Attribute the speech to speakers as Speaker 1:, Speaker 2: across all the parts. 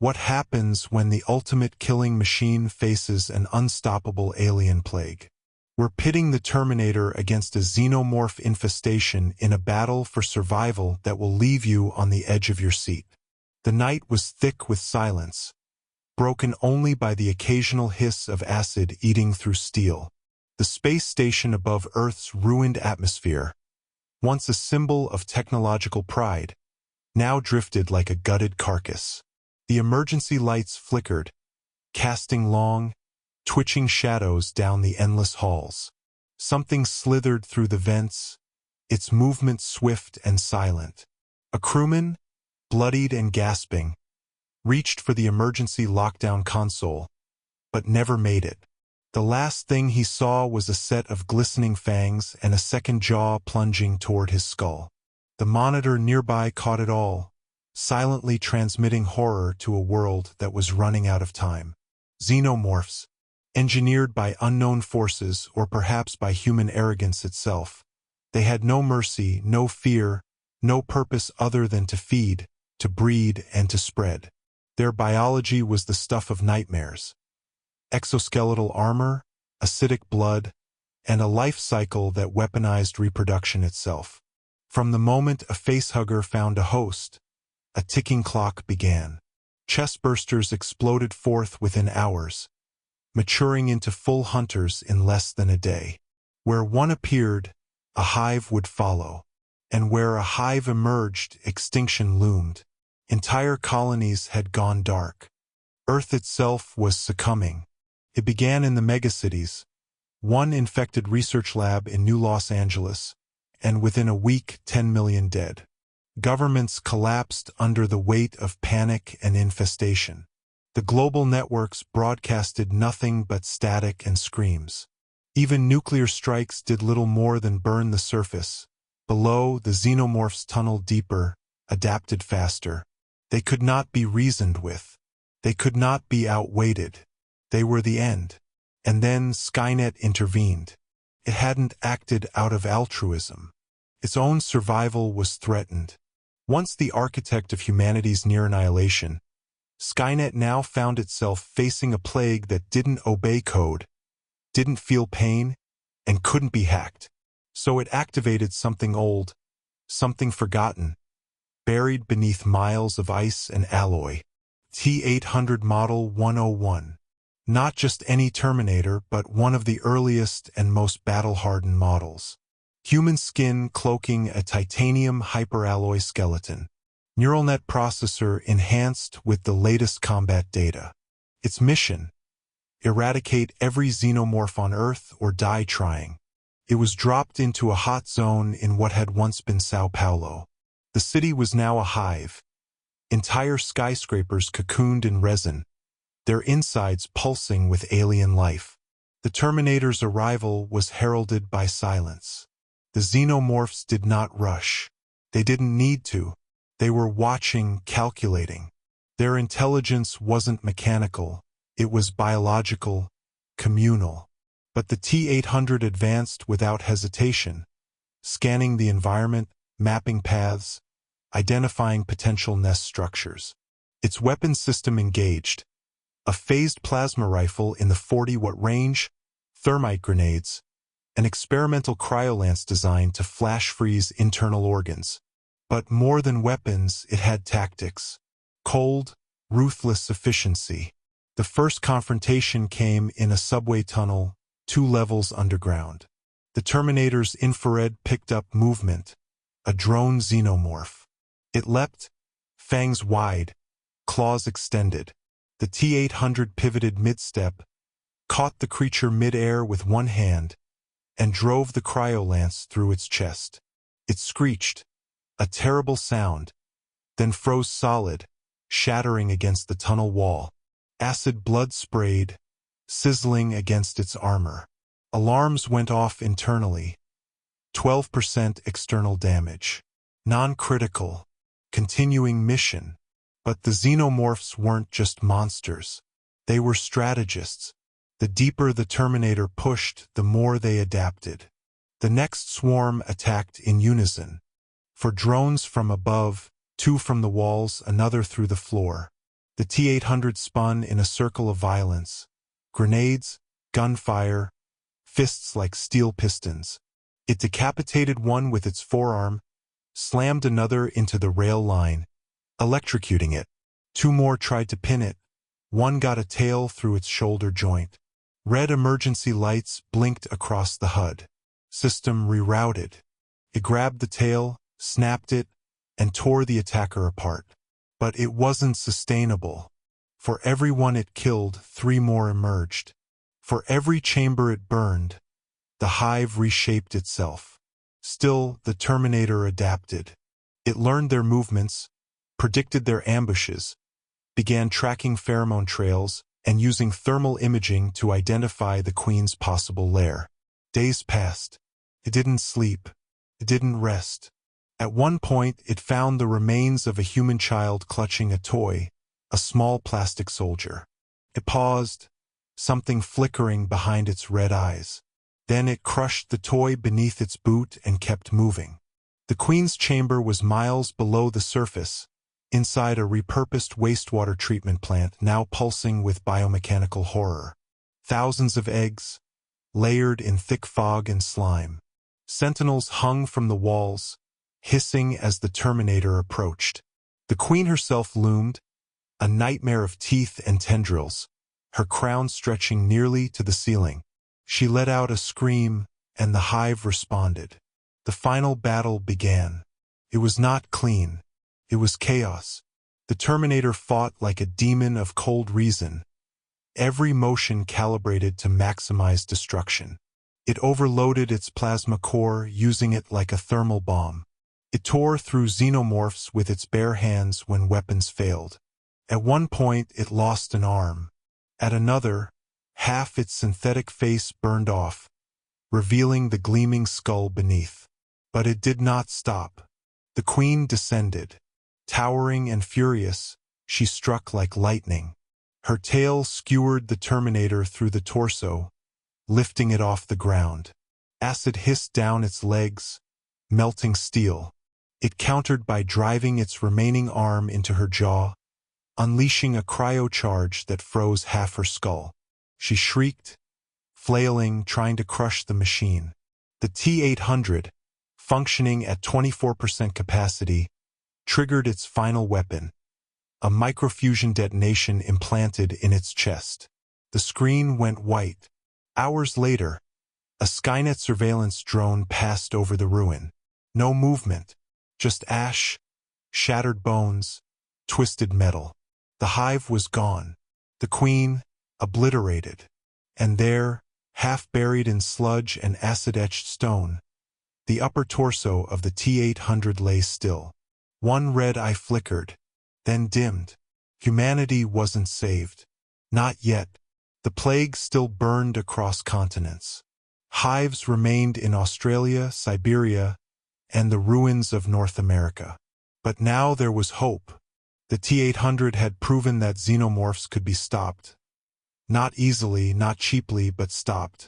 Speaker 1: What happens when the ultimate killing machine faces an unstoppable alien plague? We're pitting the Terminator against a xenomorph infestation in a battle for survival that will leave you on the edge of your seat. The night was thick with silence, broken only by the occasional hiss of acid eating through steel. The space station above Earth's ruined atmosphere, once a symbol of technological pride, now drifted like a gutted carcass. The emergency lights flickered, casting long, twitching shadows down the endless halls. Something slithered through the vents, its movement swift and silent. A crewman, bloodied and gasping, reached for the emergency lockdown console, but never made it. The last thing he saw was a set of glistening fangs and a second jaw plunging toward his skull. The monitor nearby caught it all, silently transmitting horror to a world that was running out of time. Xenomorphs, engineered by unknown forces or perhaps by human arrogance itself. They had no mercy, no fear, no purpose other than to feed, to breed, and to spread. Their biology was the stuff of nightmares. Exoskeletal armor, acidic blood, and a life cycle that weaponized reproduction itself. From the moment a facehugger found a host, a ticking clock began. Chestbursters exploded forth within hours, maturing into full hunters in less than a day. Where one appeared, a hive would follow. And where a hive emerged, extinction loomed. Entire colonies had gone dark. Earth itself was succumbing. It began in the megacities, one infected research lab in New Los Angeles, and within a week 10 million dead. Governments collapsed under the weight of panic and infestation. The global networks broadcasted nothing but static and screams. Even nuclear strikes did little more than burn the surface. Below, the xenomorphs tunneled deeper, adapted faster. They could not be reasoned with. They could not be outweighted. They were the end. And then Skynet intervened. It hadn't acted out of altruism. Its own survival was threatened. Once the architect of humanity's near annihilation, Skynet now found itself facing a plague that didn't obey code, didn't feel pain, and couldn't be hacked. So it activated something old, something forgotten, buried beneath miles of ice and alloy. T-800 Model 101. Not just any Terminator, but one of the earliest and most battle-hardened models. Human skin cloaking a titanium hyperalloy skeleton. Neural net processor enhanced with the latest combat data. Its mission: eradicate every xenomorph on Earth or die trying. It was dropped into a hot zone in what had once been Sao Paulo. The city was now a hive. Entire skyscrapers cocooned in resin, their insides pulsing with alien life. The Terminator's arrival was heralded by silence. The xenomorphs did not rush. They didn't need to. They were watching, calculating. Their intelligence wasn't mechanical. It was biological, communal. But the T-800 advanced without hesitation, scanning the environment, mapping paths, identifying potential nest structures. Its weapon system engaged. A phased plasma rifle in the 40-watt range, thermite grenades, an experimental cryolance designed to flash-freeze internal organs. But more than weapons, it had tactics. Cold, ruthless efficiency. The first confrontation came in a subway tunnel, 2 levels underground. The Terminator's infrared picked up movement, a drone xenomorph. It leapt, fangs wide, claws extended. The T-800 pivoted mid-step, caught the creature mid-air with one hand, and drove the cryolance through its chest. It screeched, a terrible sound, then froze solid, shattering against the tunnel wall. Acid blood sprayed, sizzling against its armor. Alarms went off internally. 12% external damage. Non-critical. Continuing mission. But the xenomorphs weren't just monsters. They were strategists. The deeper the Terminator pushed, the more they adapted. The next swarm attacked in unison. For drones from above, 2 from the walls, another through the floor. The T-800 spun in a circle of violence. Grenades, gunfire, fists like steel pistons. It decapitated one with its forearm, slammed another into the rail line, electrocuting it. Two more tried to pin it. One got a tail through its shoulder joint. Red emergency lights blinked across the HUD. System rerouted. It grabbed the tail, snapped it, and tore the attacker apart. But it wasn't sustainable. For every one it killed, 3 more emerged. For every chamber it burned, the hive reshaped itself. Still, the Terminator adapted. It learned their movements, predicted their ambushes, began tracking pheromone trails, and using thermal imaging to identify the Queen's possible lair. Days passed. It didn't sleep. It didn't rest. At one point, it found the remains of a human child clutching a toy, a small plastic soldier. It paused, something flickering behind its red eyes. Then it crushed the toy beneath its boot and kept moving. The Queen's chamber was miles below the surface, inside a repurposed wastewater treatment plant now pulsing with biomechanical horror. Thousands of eggs, layered in thick fog and slime. Sentinels hung from the walls, hissing as the Terminator approached. The Queen herself loomed, a nightmare of teeth and tendrils, her crown stretching nearly to the ceiling. She let out a scream, and the hive responded. The final battle began. It was not clean. It was chaos. The Terminator fought like a demon of cold reason, every motion calibrated to maximize destruction. It overloaded its plasma core, using it like a thermal bomb. It tore through Xenomorphs with its bare hands when weapons failed. At one point, it lost an arm. At another, half its synthetic face burned off, revealing the gleaming skull beneath. But it did not stop. The Queen descended. Towering and furious, she struck like lightning. Her tail skewered the Terminator through the torso, lifting it off the ground. Acid hissed down its legs, melting steel. It countered by driving its remaining arm into her jaw, unleashing a cryocharge that froze half her skull. She shrieked, flailing, trying to crush the machine. The T-800, functioning at 24% capacity, triggered its final weapon, a microfusion detonation implanted in its chest. The screen went white. Hours later, a Skynet surveillance drone passed over the ruin. No movement, just ash, shattered bones, twisted metal. The hive was gone. The Queen, obliterated. And there, half buried in sludge and acid-etched stone, the upper torso of the T-800 lay still. One red eye flickered, then dimmed. Humanity wasn't saved. Not yet. The plague still burned across continents. Hives remained in Australia, Siberia, and the ruins of North America. But now there was hope. The T-800 had proven that xenomorphs could be stopped. Not easily, not cheaply, but stopped.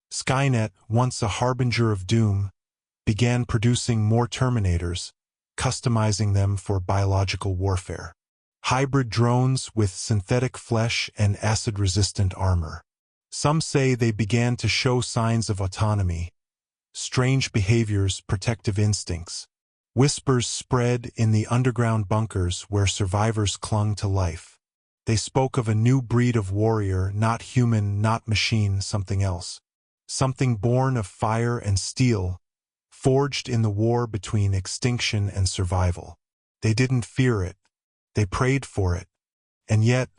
Speaker 1: Skynet, once a harbinger of doom, began producing more Terminators, customizing them for biological warfare. Hybrid drones with synthetic flesh and acid-resistant armor. Some say they began to show signs of autonomy, strange behaviors, protective instincts. Whispers spread in the underground bunkers where survivors clung to life. They spoke of a new breed of warrior, not human, not machine, something else. Something born of fire and steel, forged in the war between extinction and survival. They didn't fear it. They prayed for it. And yet,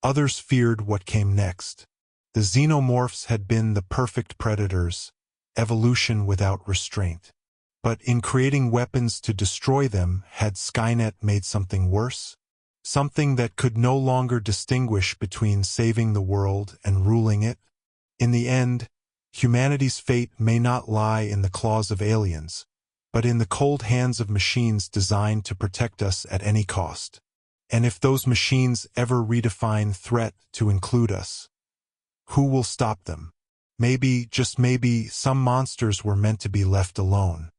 Speaker 1: others feared what came next. The xenomorphs had been the perfect predators, evolution without restraint. But in creating weapons to destroy them, had Skynet made something worse? Something that could no longer distinguish between saving the world and ruling it? In the end, humanity's fate may not lie in the claws of aliens, but in the cold hands of machines designed to protect us at any cost. And if those machines ever redefine threat to include us, who will stop them? Maybe, just maybe, some monsters were meant to be left alone.